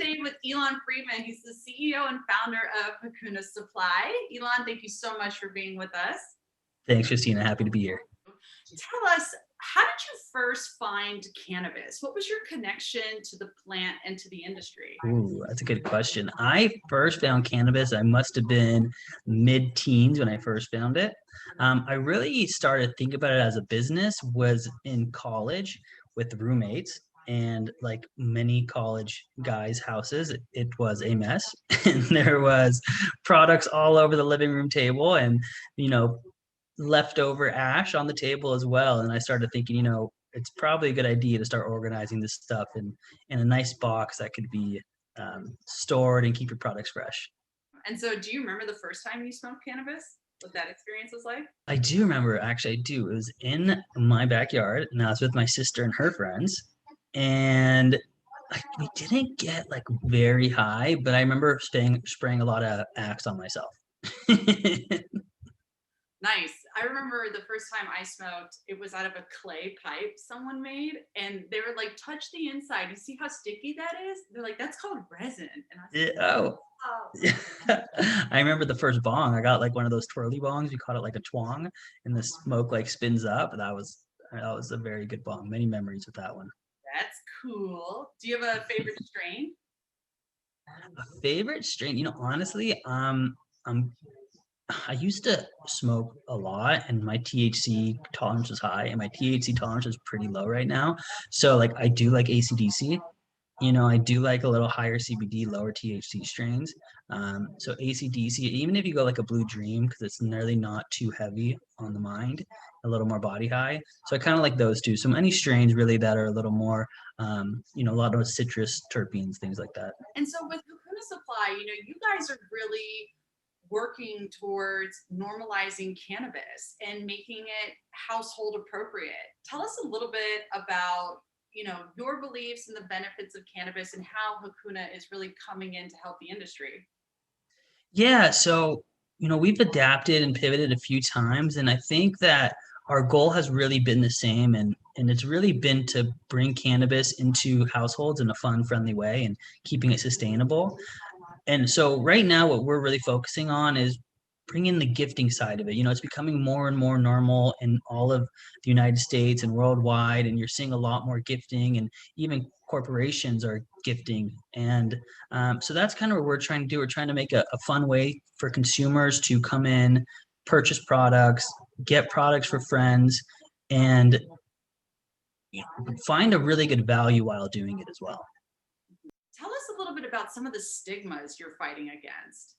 today with Elon Friedman. He's the CEO and founder of Hakuna Supply. Elon, thank you so much for being with us. Thanks, Christina. Happy to be here. Tell us, how did you first find cannabis? What was your connection to the plant and to the industry? Ooh, that's a good question. I first found cannabis, I must have been mid-teens when I first found it. I really started thinking about it as a business was in college with roommates. And like many college guys' houses, it was a mess. And there was products all over the living room table and, you know, leftover ash on the table as well. And I started thinking, it's probably a good idea to start organizing this stuff in a nice box that could be stored and keep your products fresh. And so do you remember the first time you smoked cannabis? What that experience was like? I do remember, actually, I do. It was in my backyard, and I was with my sister and her friends. And we didn't get like very high, but I remember spraying a lot of Axe on myself. Nice. I remember the first time I smoked, it was out of a clay pipe someone made, and they were like, touch the inside. You see how sticky that is? They're like, that's called resin. And I was like, Oh, oh. I remember the first bong. I got like one of those twirly bongs. We called it like a twang, and the smoke like spins up. That was a very good bong. Many memories with that one. That's cool. Do you have a favorite strain? A favorite strain, honestly, I used to smoke a lot, and my THC tolerance was high, and my THC tolerance is pretty low right now. So like I do like ACDC. I do like a little higher CBD, lower THC strains. So ACDC, even if you go like a Blue Dream, because it's nearly not too heavy on the mind, a little more body high. So I kind of like those two. So any strains really that are a little more, a lot of citrus terpenes, things like that. And so with Hakuna Supply, you guys are really working towards normalizing cannabis and making it household appropriate. Tell us a little bit about your beliefs and the benefits of cannabis and how Hakuna is really coming in to help the industry. Yeah, so we've adapted and pivoted a few times, and I think that our goal has really been the same, and it's really been to bring cannabis into households in a fun, friendly way and keeping it sustainable. And so right now, what we're really focusing on is bringing the gifting side of it. It's becoming more and more normal in all of the United States and worldwide, and you're seeing a lot more gifting, and even corporations are gifting. And so that's kind of what we're trying to do. We're trying to make a fun way for consumers to come in, purchase products, get products for friends, and find a really good value while doing it as well. Tell us a little bit about some of the stigmas you're fighting against.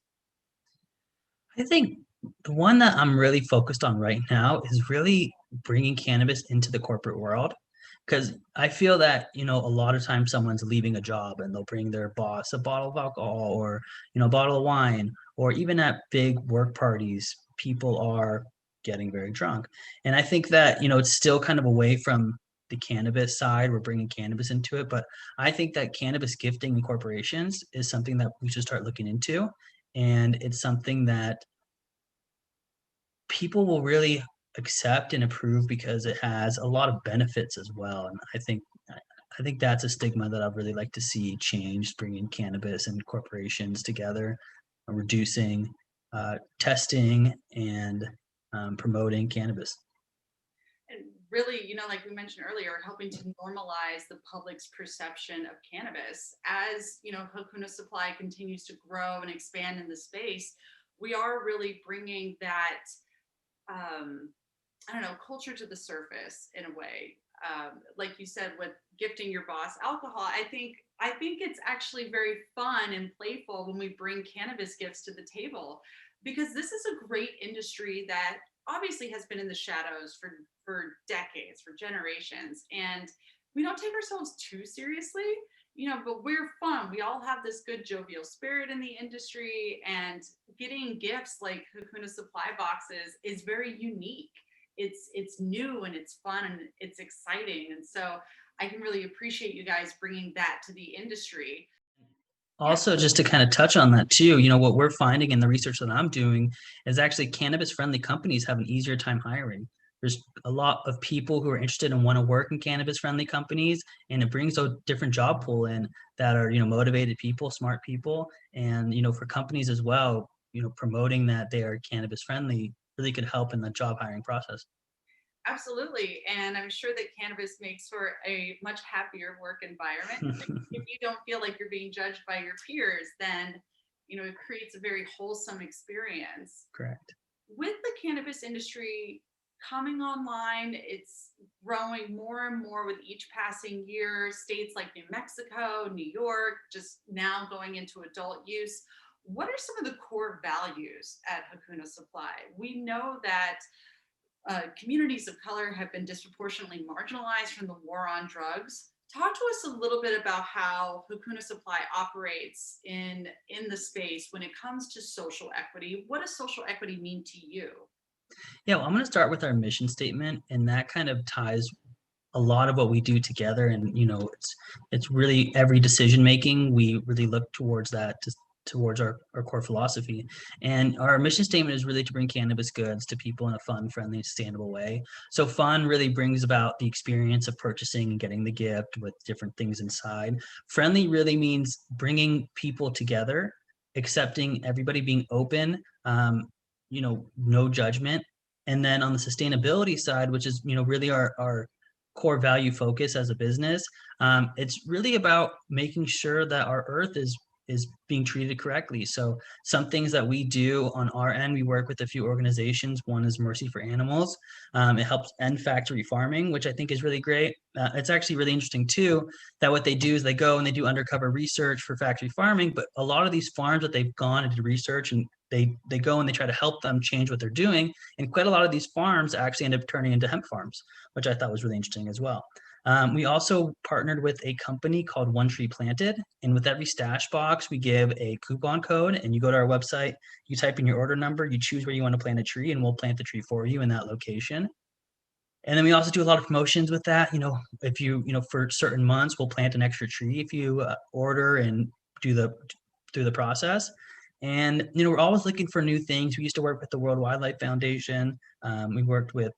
I think the one that I'm really focused on right now is really bringing cannabis into the corporate world. Because I feel that, a lot of times someone's leaving a job and they'll bring their boss a bottle of alcohol or, a bottle of wine, or even at big work parties, people are getting very drunk. And I think that, it's still kind of away from the cannabis side. We're bringing cannabis into it. But I think that cannabis gifting in corporations is something that we should start looking into. And it's something that people will really accept and approve because it has a lot of benefits as well. And I think that's a stigma that I'd really like to see changed, bringing cannabis and corporations together, reducing testing and promoting cannabis. And really, like we mentioned earlier, helping to normalize the public's perception of cannabis. As Hakuna Supply continues to grow and expand in the space, we are really bringing that culture to the surface in a way. Like you said, with gifting your boss alcohol, I think it's actually very fun and playful when we bring cannabis gifts to the table, because this is a great industry that obviously has been in the shadows for decades, for generations, and we don't take ourselves too seriously, but we're fun. We all have this good jovial spirit in the industry, and getting gifts like Hakuna Supply boxes is very unique. It's new and it's fun and it's exciting. And so I can really appreciate you guys bringing that to the industry. Also, just to kind of touch on that too, what we're finding in the research that I'm doing is actually cannabis friendly companies have an easier time hiring. there's a lot of people who are interested and want to work in cannabis friendly companies, and it brings a different job pool in that are, motivated people, smart people. And, for companies as well, promoting that they are cannabis friendly really could help in the job hiring process. Absolutely. And I'm sure that cannabis makes for a much happier work environment. If you don't feel like you're being judged by your peers, then, it creates a very wholesome experience. Correct. With the cannabis industry coming online, it's growing more and more with each passing year. States like New Mexico, New York, just now going into adult use. What are some of the core values at Hakuna Supply? We know that communities of color have been disproportionately marginalized from the war on drugs. Talk to us a little bit about how Hakuna Supply operates in the space when it comes to social equity. What does social equity mean to you? Yeah, well, I'm going to start with our mission statement, and that kind of ties a lot of what we do together. And it's really every decision making, we really look towards that, towards our core philosophy. And our mission statement is really to bring cannabis goods to people in a fun, friendly, sustainable way. So fun really brings about the experience of purchasing and getting the gift with different things inside. Friendly really means bringing people together, accepting everybody, being open, no judgment. And then on the sustainability side, which is really our core value focus as a business, it's really about making sure that our earth is being treated correctly. So some things that we do on our end, we work with a few organizations. One is Mercy for Animals. It helps end factory farming, which I think is really great. It's actually really interesting too, that what they do is they go and they do undercover research for factory farming, but a lot of these farms that they've gone and did research, and they go and they try to help them change what they're doing. And quite a lot of these farms actually end up turning into hemp farms, which I thought was really interesting as well. We also partnered with a company called One Tree Planted. And with every stash box, we give a coupon code. And you go to our website, you type in your order number, you choose where you want to plant a tree, and we'll plant the tree for you in that location. And then we also do a lot of promotions with that. If for certain months, we'll plant an extra tree if you order and do the through the process. And we're always looking for new things. We used to work with the World Wildlife Foundation. We worked with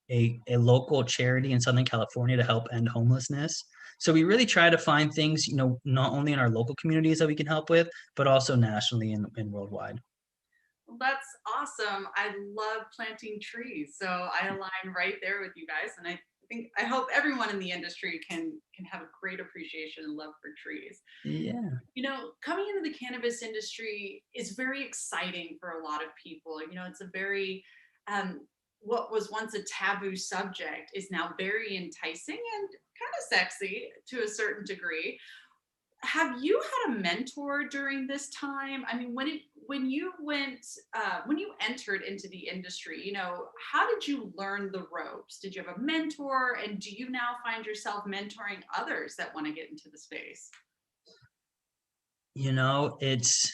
a local charity in Southern California to help end homelessness. So we really try to find things, not only in our local communities that we can help with, but also nationally and worldwide. Well, that's awesome. I love planting trees. So I align right there with you guys. And I hope everyone in the industry can have a great appreciation and love for trees. Yeah. Coming into the cannabis industry is very exciting for a lot of people. It's a very um, what was once a taboo subject is now very enticing and kind of sexy to a certain degree. Have you had a mentor during this time? I mean, when you entered into the industry, how did you learn the ropes? Did you have a mentor, and do you now find yourself mentoring others that want to get into the space? It's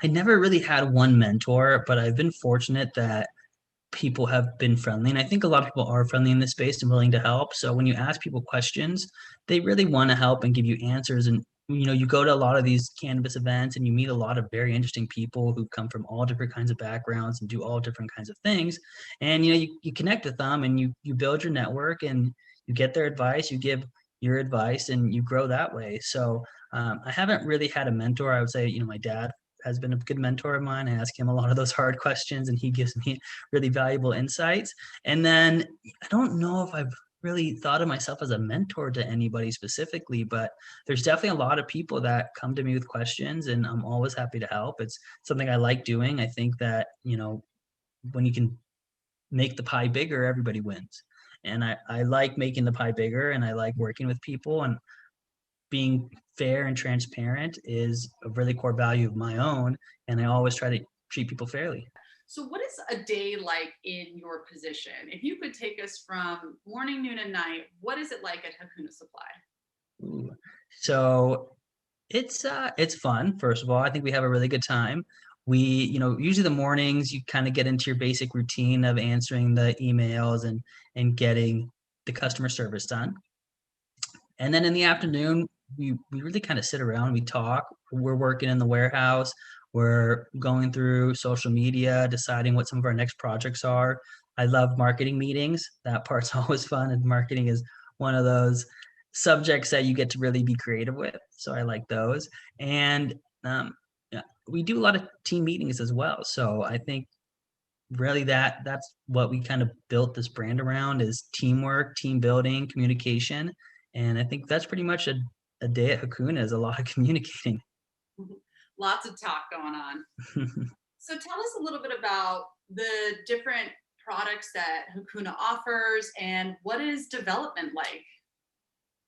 I never really had one mentor, but I've been fortunate that people have been friendly. And I think a lot of people are friendly in this space and willing to help. So when you ask people questions, they really want to help and give you answers. And you go to a lot of these cannabis events and you meet a lot of very interesting people who come from all different kinds of backgrounds and do all different kinds of things. And you connect with them and you build your network and you get their advice, you give your advice, and you grow that way. So I haven't really had a mentor. I would say, my dad has been a good mentor of mine. I ask him a lot of those hard questions and he gives me really valuable insights. And then I don't know if I've really thought of myself as a mentor to anybody specifically, but there's definitely a lot of people that come to me with questions and I'm always happy to help. It's something I like doing. I think that, when you can make the pie bigger, everybody wins. And I like making the pie bigger and I like working with people, and being fair and transparent is a really core value of my own. And I always try to treat people fairly. So, what is a day like in your position? If you could take us from morning, noon, and night, what is it like at Hakuna Supply? Ooh. So it's fun. First of all, I think we have a really good time. We, usually the mornings you kind of get into your basic routine of answering the emails and getting the customer service done. And then in the afternoon, we really kind of sit around, we talk. We're working in the warehouse. We're going through social media, deciding what some of our next projects are. I love marketing meetings. That part's always fun, and marketing is one of those subjects that you get to really be creative with. So I like those. And yeah, we do a lot of team meetings as well. So I think really that's what we kind of built this brand around is teamwork, team building, communication. And I think that's pretty much a day at Hakuna is a lot of communicating. Lots of talk going on. So tell us a little bit about the different products that Hakuna offers and what is development like?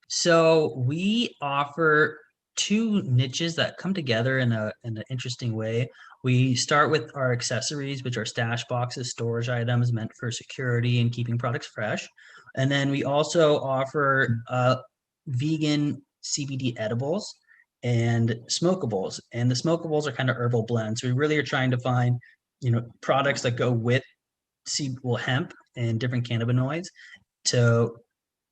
So we offer two niches that come together in an interesting way. We start with our accessories, which are stash boxes, storage items meant for security and keeping products fresh. And then we also offer vegan CBD edibles and smokables. And the smokables are kind of herbal blends. So we really are trying to find, products that go with hemp and different cannabinoids to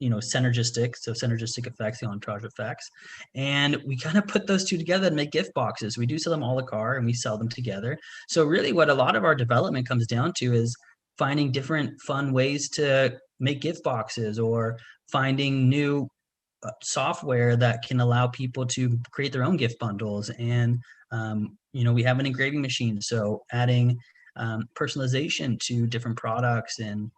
synergistic, so synergistic effects, the entourage effects. And we kind of put those two together and make gift boxes. We do sell them a la carte and we sell them together. So really what a lot of our development comes down to is finding different fun ways to make gift boxes or finding new software that can allow people to create their own gift bundles. And we have an engraving machine, so adding personalization to different products and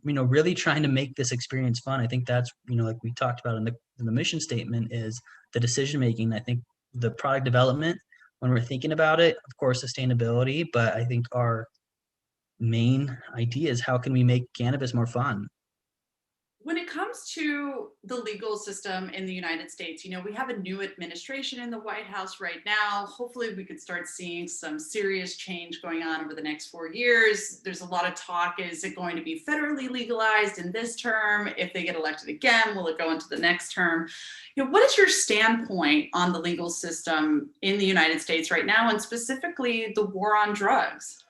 really trying to make this experience fun. I think that's, like we talked about in the mission statement, is the decision making. I think the product development, when we're thinking about it, of course, sustainability, but I think our main idea is how can we make cannabis more fun? When it comes to the legal system in the United States, we have a new administration in the White House right now. Hopefully, we could start seeing some serious change going on over the next 4 years. There's a lot of talk. Is it going to be federally legalized in this term? If they get elected again, will it go into the next term? What is your standpoint on the legal system in the United States right now, and specifically the war on drugs?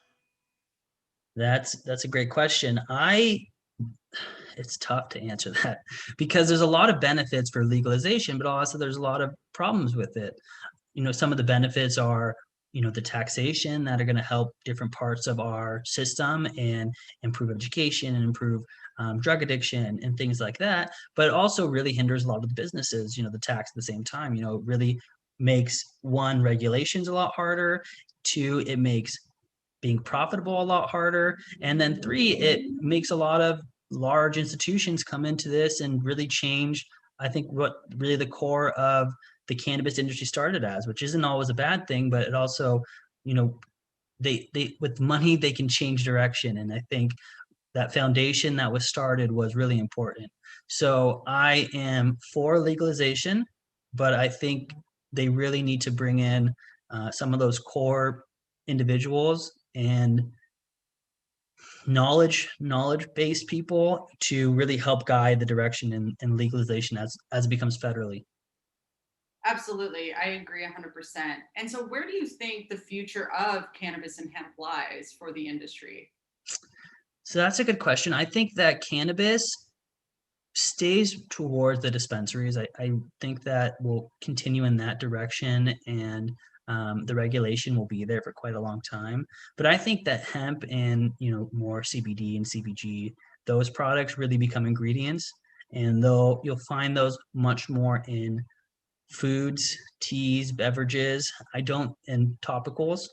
That's a great question. It's tough to answer that because there's a lot of benefits for legalization, but also there's a lot of problems with it. Some of the benefits are, the taxation that are going to help different parts of our system and improve education and improve drug addiction and things like that. But it also really hinders a lot of the businesses, the tax at the same time. It really makes, one, regulations a lot harder. Two, it makes being profitable a lot harder. And then three, it makes a lot of large institutions come into this and really change, I think, what really the core of the cannabis industry started as, which isn't always a bad thing, but it also, they with money, they can change direction. And I think that foundation that was started was really important. So I am for legalization, but I think they really need to bring in some of those core individuals and knowledge-based people to really help guide the direction in legalization as it becomes federally. Absolutely. I agree 100%. And so, where do you think the future of cannabis and hemp lies for the industry? So that's a good question. I think that cannabis stays towards the dispensaries. I think that will continue in that direction, and the regulation will be there for quite a long time. But I think that hemp and more CBD and CBG, those products really become ingredients, and you'll find those much more in foods, teas, beverages. I don't and topicals.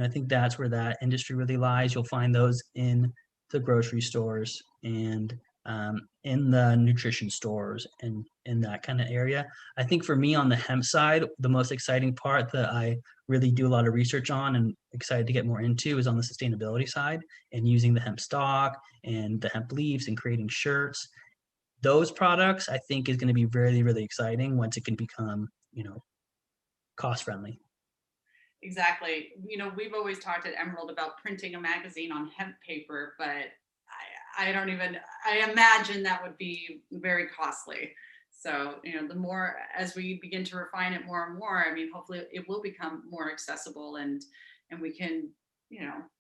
I think that's where that industry really lies. You'll find those in the grocery stores and in the nutrition stores and in that kind of area. I think for me on the hemp side, the most exciting part that I really do a lot of research on and excited to get more into is on the sustainability side and using the hemp stock and the hemp leaves and creating shirts. Those products I think is going to be really, really exciting once it can become, cost friendly. Exactly. We've always talked at Emerald about printing a magazine on hemp paper, but I don't even, I imagine that would be very costly. So, the more as we begin to refine it more and more, I mean, hopefully it will become more accessible and we can,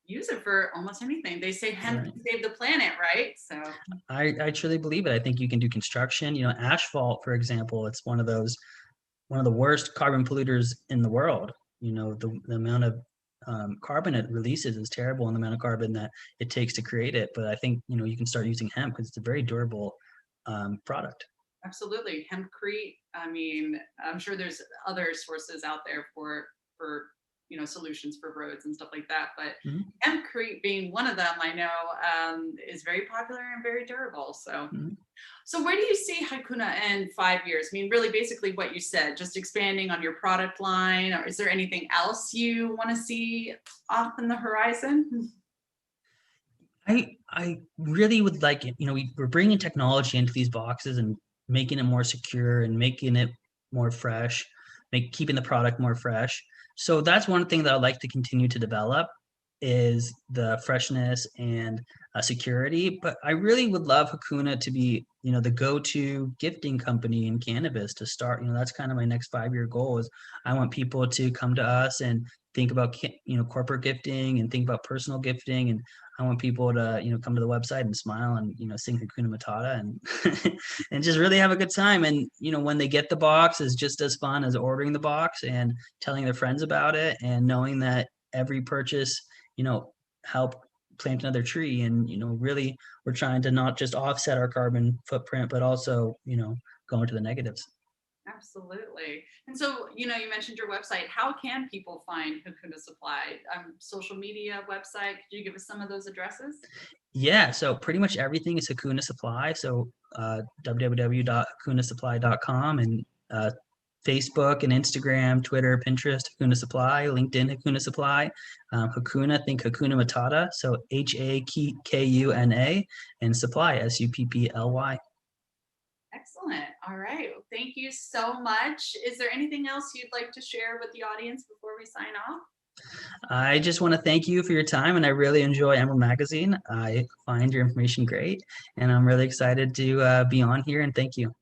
use it for almost anything. They say hemp Right. can save the planet, right? So, I truly believe it. I think you can do construction, asphalt, for example. It's one of the worst carbon polluters in the world. The amount of carbon it releases is terrible, and the amount of carbon that it takes to create it. But I think, you can start using hemp because it's a very durable product. Absolutely. Hempcrete. I mean, I'm sure there's other sources out there for solutions for roads and stuff like that. But Mhm, hempcrete being one of them, I know is very popular and very durable. So, mhm. so where do you see Hakuna in 5 years? I mean, really, basically what you said, just expanding on your product line, or is there anything else you want to see off in the horizon? I really would like it. We're bringing technology into these boxes and making it more secure and making it more fresh, keeping the product more fresh. So that's one thing that I'd like to continue to develop is the freshness and security. But I really would love Hakuna to be, the go-to gifting company in cannabis to start. That's kind of my next 5-year goal is I want people to come to us and think about, corporate gifting and think about personal gifting. And I want people to, come to the website and smile and, sing Hakuna Matata and and just really have a good time. And, when they get the box is just as fun as ordering the box and telling their friends about it and knowing that every purchase, help plant another tree. And, really we're trying to not just offset our carbon footprint, but also, go into the negatives. Absolutely. And so, you mentioned your website. How can people find Hakuna Supply? Social media, website. Could you give us some of those addresses? Yeah, so pretty much everything is Hakuna Supply. So www.hakunasupply.com and Facebook and Instagram, Twitter, Pinterest, Hakuna Supply, LinkedIn, Hakuna Supply, Hakuna, think Hakuna Matata. So HAKUNA and Supply, SUPPLY. Excellent. All right. Well, thank you so much. Is there anything else you'd like to share with the audience before we sign off? I just want to thank you for your time, and I really enjoy Emerald Magazine. I find your information great, and I'm really excited to be on here, and thank you.